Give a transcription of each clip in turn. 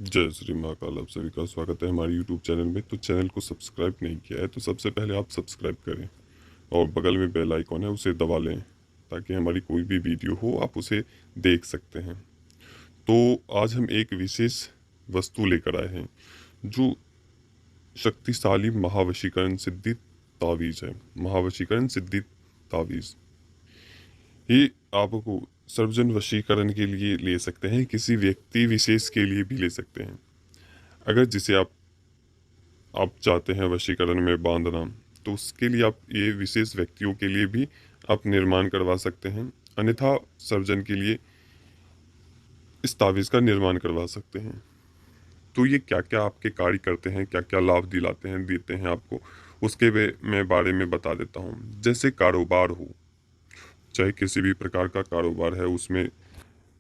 जय श्री महाकाल। आप सभी का स्वागत है हमारे यूट्यूब चैनल में। तो चैनल को सब्सक्राइब नहीं किया है तो सबसे पहले आप सब्सक्राइब करें और बगल में बेल आइकॉन है उसे दबा लें ताकि हमारी कोई भी वीडियो हो आप उसे देख सकते हैं। तो आज हम एक विशेष वस्तु लेकर आए हैं जो शक्तिशाली महावशीकरण सिद्धि तावीज़ है। महावशीकरण सिद्धि तावीज़ ये आपको सर्वजन वशीकरण के लिए ले सकते हैं, किसी व्यक्ति विशेष के लिए भी ले सकते हैं। अगर जिसे आप चाहते हैं वशीकरण में बांधना, तो उसके लिए आप ये विशेष व्यक्तियों के लिए भी आप निर्माण करवा सकते हैं। अन्यथा सर्जन के लिए इस तावीज़ का निर्माण करवा सकते हैं। तो ये क्या क्या आपके कार्य करते हैं, क्या क्या लाभ दिलाते हैं, देते हैं आपको, उसके मैं बारे में बता देता हूँ। जैसे कारोबार चाहे किसी भी प्रकार का कारोबार है, उसमें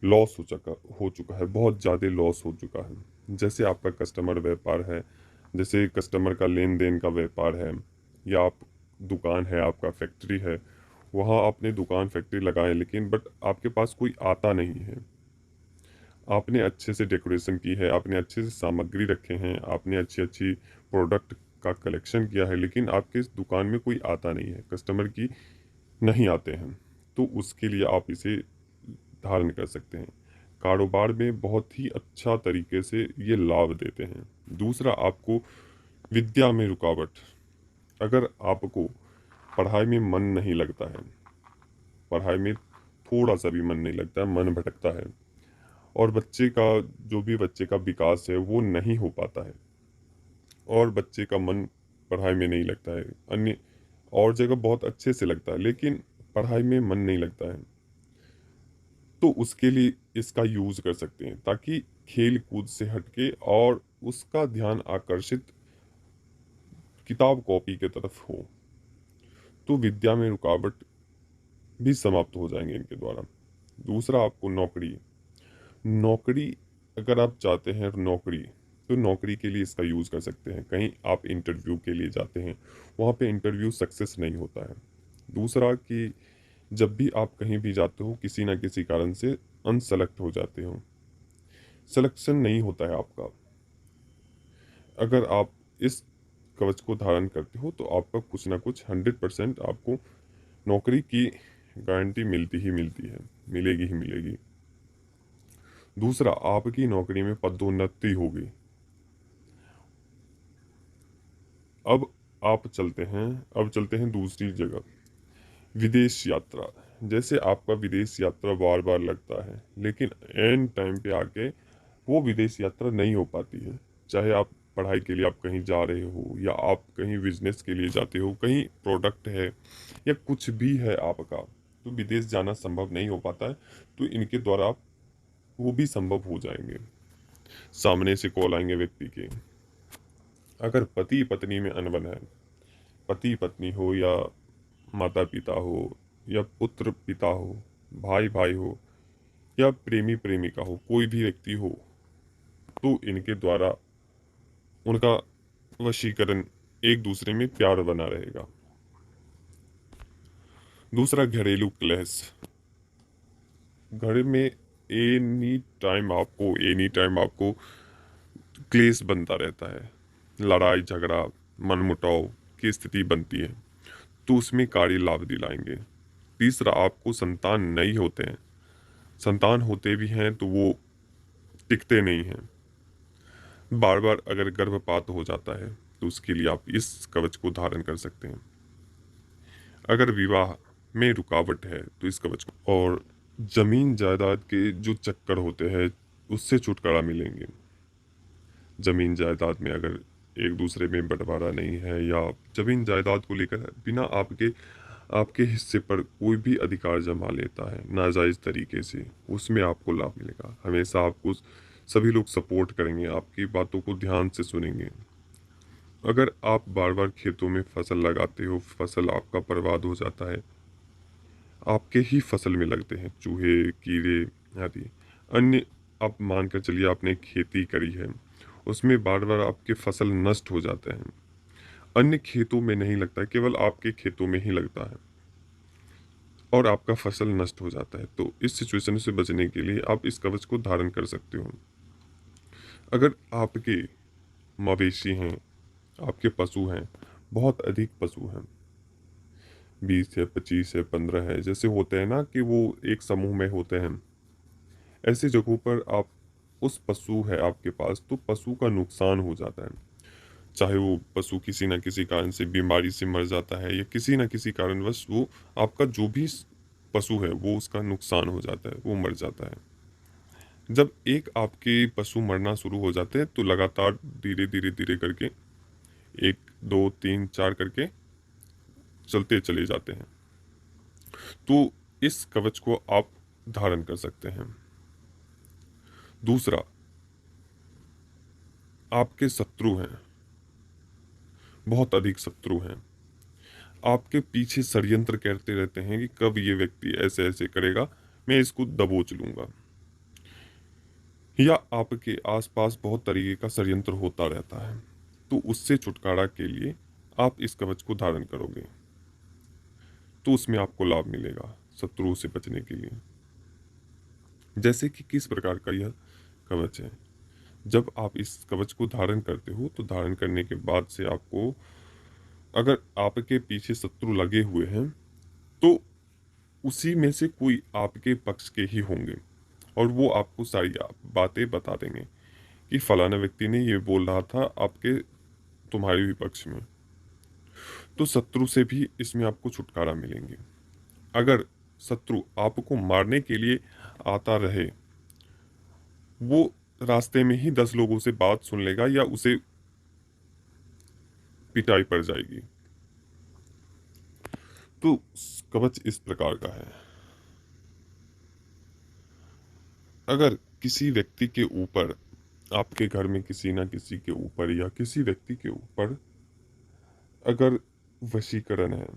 लॉस हो चुका है, बहुत ज़्यादा लॉस हो चुका है। जैसे आपका कस्टमर व्यापार है, जैसे कस्टमर का लेन देन का व्यापार है, या आप दुकान है, आपका फैक्ट्री है, वहाँ आपने दुकान फैक्ट्री लगाए लेकिन बट आपके पास कोई आता नहीं है। आपने अच्छे से डेकोरेशन की है, आपने अच्छे से सामग्री रखे हैं, आपने अच्छी अच्छी प्रोडक्ट का कलेक्शन किया है, लेकिन आपके इस दुकान में कोई आता नहीं है, कस्टमर की नहीं आते हैं। तो उसके लिए आप इसे धारण कर सकते हैं। कारोबार में बहुत ही अच्छा तरीके से ये लाभ देते हैं। दूसरा, आपको विद्या में रुकावट। अगर आपको पढ़ाई में मन नहीं लगता है, पढ़ाई में थोड़ा सा भी मन नहीं लगता है, मन भटकता है, और बच्चे का जो भी बच्चे का विकास है वो नहीं हो पाता है, और बच्चे का मन पढ़ाई में नहीं लगता है, अन्य और जगह बहुत अच्छे से लगता है लेकिन पढ़ाई में मन नहीं लगता है, तो उसके लिए इसका यूज कर सकते हैं ताकि खेल कूद से हटके और उसका ध्यान आकर्षित किताब कॉपी की तरफ हो। तो विद्या में रुकावट भी समाप्त हो जाएंगे इनके द्वारा। दूसरा, आपको नौकरी नौकरी अगर आप चाहते हैं नौकरी, तो नौकरी के लिए इसका यूज कर सकते हैं। कहीं आप इंटरव्यू के लिए जाते हैं, वहाँ पे इंटरव्यू सक्सेस नहीं होता है। दूसरा कि जब भी आप कहीं भी जाते हो, किसी ना किसी कारण से अनसेलेक्ट हो जाते हो, सिलेक्शन नहीं होता है आपका। अगर आप इस कवच को धारण करते हो तो आपका कुछ ना कुछ 100% आपको नौकरी की गारंटी मिलती ही मिलती है, मिलेगी ही मिलेगी। दूसरा, आपकी नौकरी में पदोन्नति होगी। अब अब चलते हैं दूसरी जगह, विदेश यात्रा। जैसे आपका विदेश यात्रा बार बार लगता है लेकिन एन टाइम पे आके वो विदेश यात्रा नहीं हो पाती है। चाहे आप पढ़ाई के लिए आप कहीं जा रहे हो, या आप कहीं बिजनेस के लिए जाते हो, कहीं प्रोडक्ट है या कुछ भी है आपका, तो विदेश जाना संभव नहीं हो पाता है। तो इनके द्वारा आप वो भी संभव हो जाएंगे। सामने से कॉल आएंगे व्यक्ति के। अगर पति पत्नी में अनबन है, पति पत्नी हो, या माता पिता हो, या पुत्र पिता हो, भाई भाई हो, या प्रेमी प्रेमिका हो, कोई भी व्यक्ति हो, तो इनके द्वारा उनका वशीकरण, एक दूसरे में प्यार बना रहेगा। दूसरा, घरेलू क्लेश। घर में एनी टाइम आपको क्लेश बनता रहता है, लड़ाई झगड़ा मनमुटाव की स्थिति बनती है, तो उसमें कार्य लाभ दिलाएंगे। तीसरा, आपको संतान नहीं होते हैं, संतान होते भी हैं तो वो टिकते नहीं हैं। बार बार अगर गर्भपात हो जाता है तो उसके लिए आप इस कवच को धारण कर सकते हैं। अगर विवाह में रुकावट है तो इस कवच को, और जमीन जायदाद के जो चक्कर होते हैं उससे छुटकारा मिलेंगे। जमीन जायदाद में अगर एक दूसरे में बंटवारा नहीं है, या जमीन जायदाद को लेकर बिना आपके आपके हिस्से पर कोई भी अधिकार जमा लेता है नाजायज तरीके से, उसमें आपको लाभ मिलेगा। हमेशा आपको सभी लोग सपोर्ट करेंगे, आपकी बातों को ध्यान से सुनेंगे। अगर आप बार बार खेतों में फसल लगाते हो, फसल आपका बर्बाद हो जाता है, आपके ही फसल में लगते हैं चूहे कीड़े आदि अन्य, आप मान कर चलिए आपने खेती करी है, उसमें बार बार आपके फसल नष्ट हो जाते हैं, अन्य खेतों में नहीं लगता है, केवल आपके खेतों में ही लगता है और आपका फसल नष्ट हो जाता है। तो इस सिचुएशन से बचने के लिए आप इस कवच को धारण कर सकते हो। अगर आपके मवेशी हैं, आपके पशु हैं, बहुत अधिक पशु हैं, 20 है, 25 है, 15 है, जैसे होते हैं ना कि वो एक समूह में होते हैं, ऐसी जगहों पर आप उस पशु है आपके पास तो पशु का नुकसान हो जाता है। चाहे वो पशु किसी न किसी कारण से बीमारी से मर जाता है या किसी न किसी कारणवश वो आपका जो भी पशु है वो उसका नुकसान हो जाता है, वो मर जाता है। जब एक आपके पशु मरना शुरू हो जाते हैं तो लगातार धीरे धीरे धीरे करके एक दो तीन चार करके चलते चले जाते हैं। तो इस कवच को आप धारण कर सकते हैं। दूसरा, आपके शत्रु हैं, बहुत अधिक शत्रु हैं, आपके पीछे षड्यंत्र करते रहते हैं कि कब ये व्यक्ति ऐसे ऐसे करेगा, मैं इसको दबोच लूंगा, या आपके आसपास बहुत तरीके का षड्यंत्र होता रहता है, तो उससे छुटकारा के लिए आप इस कवच को धारण करोगे तो उसमें आपको लाभ मिलेगा शत्रुओं से बचने के लिए। जैसे कि किस प्रकार का यह कवच है। जब आप इस कवच को धारण करते हो तो धारण करने के बाद से आपको, अगर आपके पीछे शत्रु लगे हुए हैं तो उसी में से कोई आपके पक्ष के ही होंगे और वो आपको सारी बातें बता देंगे कि फलाना व्यक्ति ने ये बोल रहा था आपके तुम्हारे भी पक्ष में। तो शत्रु से भी इसमें आपको छुटकारा मिलेंगे। अगर शत्रु आपको मारने के लिए आता रहे, वो रास्ते में ही 10 लोगों से बात सुन लेगा या उसे पिटाई पड़ जाएगी। तो कवच इस प्रकार का है। अगर किसी व्यक्ति के ऊपर, आपके घर में किसी ना किसी के ऊपर या किसी व्यक्ति के ऊपर अगर वशीकरण है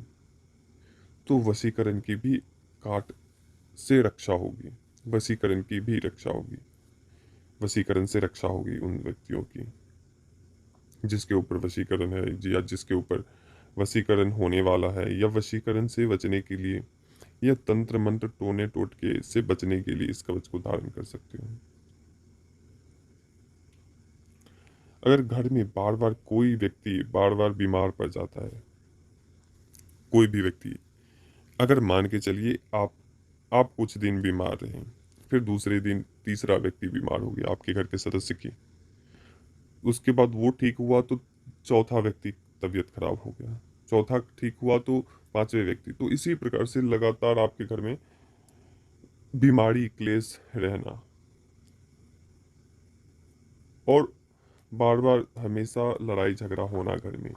तो वशीकरण की भी काट से रक्षा होगी, वशीकरण की भी रक्षा होगी, वशीकरण से रक्षा होगी उन व्यक्तियों की जिसके ऊपर वशीकरण है या जिसके ऊपर वशीकरण होने वाला है, या वशीकरण से बचने के लिए या तंत्र मंत्र टोने टोटके से बचने के लिए इस कवच को धारण कर सकते हो। अगर घर में बार बार कोई व्यक्ति बार बार बीमार पड़ जाता है, कोई भी व्यक्ति, अगर मान के चलिए आप कुछ दिन बीमार रहे, फिर दूसरे दिन तीसरा व्यक्ति बीमार हो गया आपके घर के सदस्य की, उसके बाद वो ठीक हुआ तो चौथा व्यक्ति तबीयत खराब हो गया, चौथा ठीक हुआ तो पांचवें व्यक्ति, तो इसी प्रकार से लगातार आपके घर में बीमारी क्लेश रहना और बार बार हमेशा लड़ाई झगड़ा होना घर में,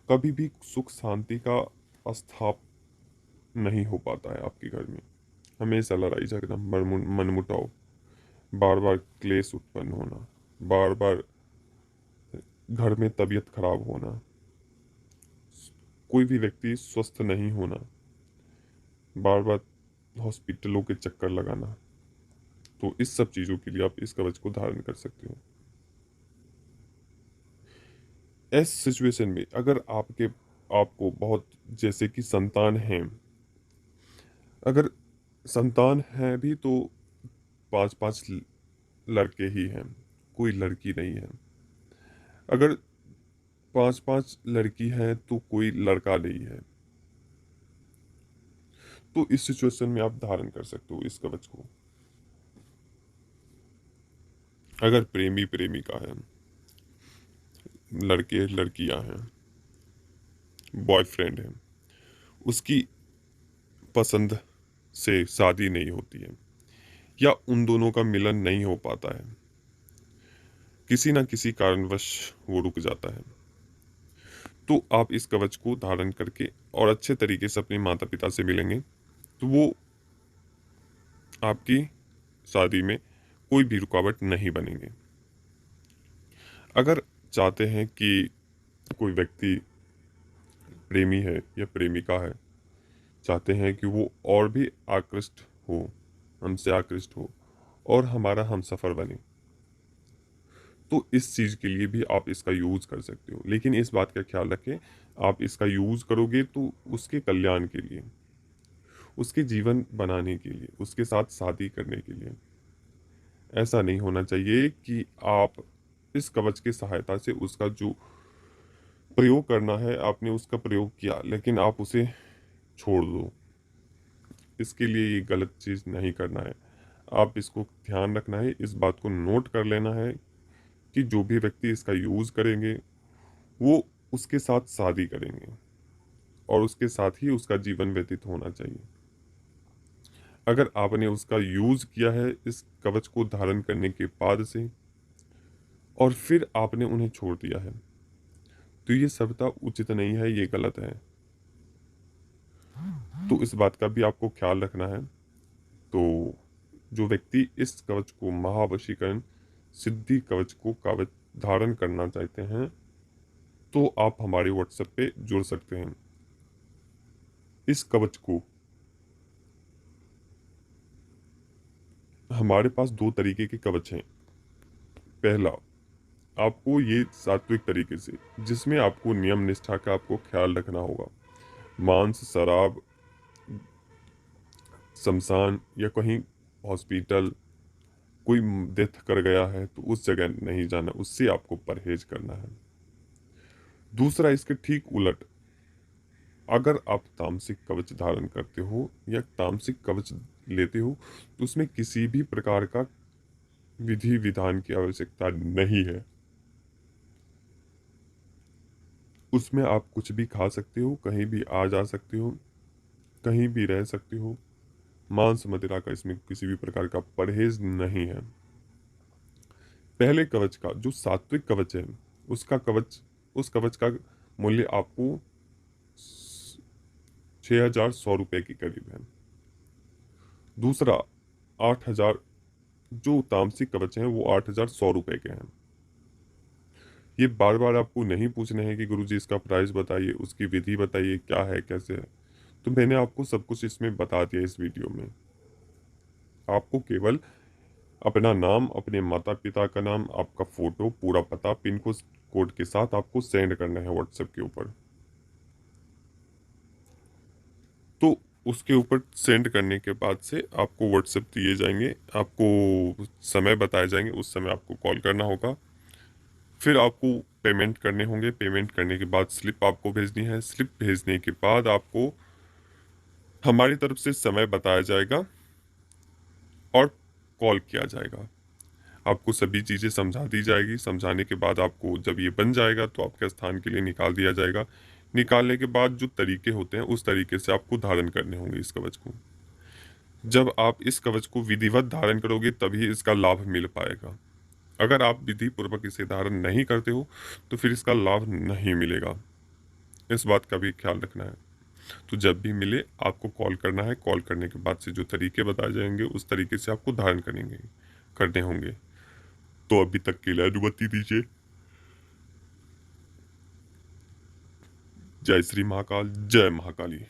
कभी भी सुख शांति का स्थाप नहीं हो पाता है आपके घर में, हमेशा लड़ाई झगड़ा मनमुटाव, बार बार क्लेश उत्पन्न होना, बार बार घर में तबीयत खराब होना, कोई भी व्यक्ति स्वस्थ नहीं होना, बार बार हॉस्पिटलों के चक्कर लगाना, तो इस सब चीज़ों के लिए आप इस कवच को धारण कर सकते हो। इस सिचुएशन में अगर आपको बहुत, जैसे कि संतान है, अगर संतान है भी तो 5-5 लड़के ही हैं, कोई लड़की नहीं है। अगर 5-5 लड़की हैं तो कोई लड़का नहीं है, तो इस सिचुएशन में आप धारण कर सकते हो इस कवच को। अगर प्रेमी प्रेमिका है, लड़के लड़कियां हैं, बॉयफ्रेंड है, उसकी पसंद से शादी नहीं होती है या उन दोनों का मिलन नहीं हो पाता है, किसी ना किसी कारणवश वो रुक जाता है, तो आप इस कवच को धारण करके और अच्छे तरीके से अपने माता पिता से मिलेंगे तो वो आपकी शादी में कोई भी रुकावट नहीं बनेंगे। अगर चाहते हैं कि कोई व्यक्ति प्रेमी है या प्रेमिका है, चाहते हैं कि वो और भी आकृष्ट हो, हमसे आकृष्ट हो और हमारा हमसफर बने, तो इस चीज़ के लिए भी आप इसका यूज़ कर सकते हो। लेकिन इस बात का ख्याल रखें, आप इसका यूज़ करोगे तो उसके कल्याण के लिए, उसके जीवन बनाने के लिए, उसके साथ शादी करने के लिए, ऐसा नहीं होना चाहिए कि आप इस कवच की सहायता से उसका जो प्रयोग करना है आपने उसका प्रयोग किया, लेकिन आप उसे छोड़ दो। इसके लिए ये गलत चीज़ नहीं करना है। आप इसको ध्यान रखना है, इस बात को नोट कर लेना है कि जो भी व्यक्ति इसका यूज़ करेंगे वो उसके साथ शादी करेंगे और उसके साथ ही उसका जीवन व्यतीत होना चाहिए। अगर आपने उसका यूज़ किया है इस कवच को धारण करने के बाद से और फिर आपने उन्हें छोड़ दिया है, तो ये सभ्यता उचित नहीं है, ये गलत है। तो इस बात का भी आपको ख्याल रखना है। तो जो व्यक्ति इस कवच को महावशीकरण सिद्धि कवच को कवच धारण करना चाहते हैं, तो आप हमारे व्हाट्सएप पे जुड़ सकते हैं। इस कवच को हमारे पास दो तरीके के कवच हैं। पहला, आपको ये सात्विक तरीके से, जिसमें आपको नियम निष्ठा का आपको ख्याल रखना होगा। मांस, शराब, शमशान या कहीं हॉस्पिटल कोई डेथ कर गया है तो उस जगह नहीं जाना, उससे आपको परहेज करना है। दूसरा, इसके ठीक उलट, अगर आप तामसिक कवच धारण करते हो या तामसिक कवच लेते हो तो उसमें किसी भी प्रकार का विधि विधान की आवश्यकता नहीं है। उसमें आप कुछ भी खा सकते हो, कहीं भी आ जा सकते हो, कहीं भी रह सकते हो। मांस मदिरा का इसमें किसी भी प्रकार का परहेज नहीं है। पहले कवच का जो सात्विक कवच है, उसका कवच उस कवच का मूल्य आपको 6,100 रुपये के करीब है। दूसरा 8,000, जो तामसिक कवच हैं वो 8,100 रुपये के हैं। ये बार बार आपको नहीं पूछना है कि गुरुजी इसका प्राइस बताइए, उसकी विधि बताइए, क्या है कैसे है। तो मैंने आपको सब कुछ इसमें बता दिया इस वीडियो में। आपको केवल अपना नाम, अपने माता पिता का नाम, आपका फोटो, पूरा पता, पिन कोड के साथ आपको सेंड करना है व्हाट्सएप के ऊपर। तो उसके ऊपर सेंड करने के बाद से आपको व्हाट्सएप दिए जाएंगे, आपको समय बताए जाएंगे, उस समय आपको कॉल करना होगा। फिर आपको पेमेंट करने होंगे, पेमेंट करने के बाद स्लिप आपको भेजनी है। स्लिप भेजने के बाद आपको हमारी तरफ से समय बताया जाएगा और कॉल किया जाएगा। आपको सभी चीज़ें समझा दी जाएगी। समझाने के बाद आपको जब ये बन जाएगा तो आपके स्थान के लिए निकाल दिया जाएगा। निकालने के बाद जो तरीके होते हैं उस तरीके से आपको धारण करने होंगे इस कवच को। जब आप इस कवच को विधिवत धारण करोगे तभी इसका लाभ मिल पाएगा। अगर आप विधि पूर्वक इसे धारण नहीं करते हो तो फिर इसका लाभ नहीं मिलेगा। इस बात का भी ख्याल रखना है। तो जब भी मिले आपको कॉल करना है। कॉल करने के बाद से जो तरीके बताए जाएंगे उस तरीके से आपको धारण करने होंगे। तो अभी तक के लिए अनुमति दीजिए। जय श्री महाकाल, जय महाकाली।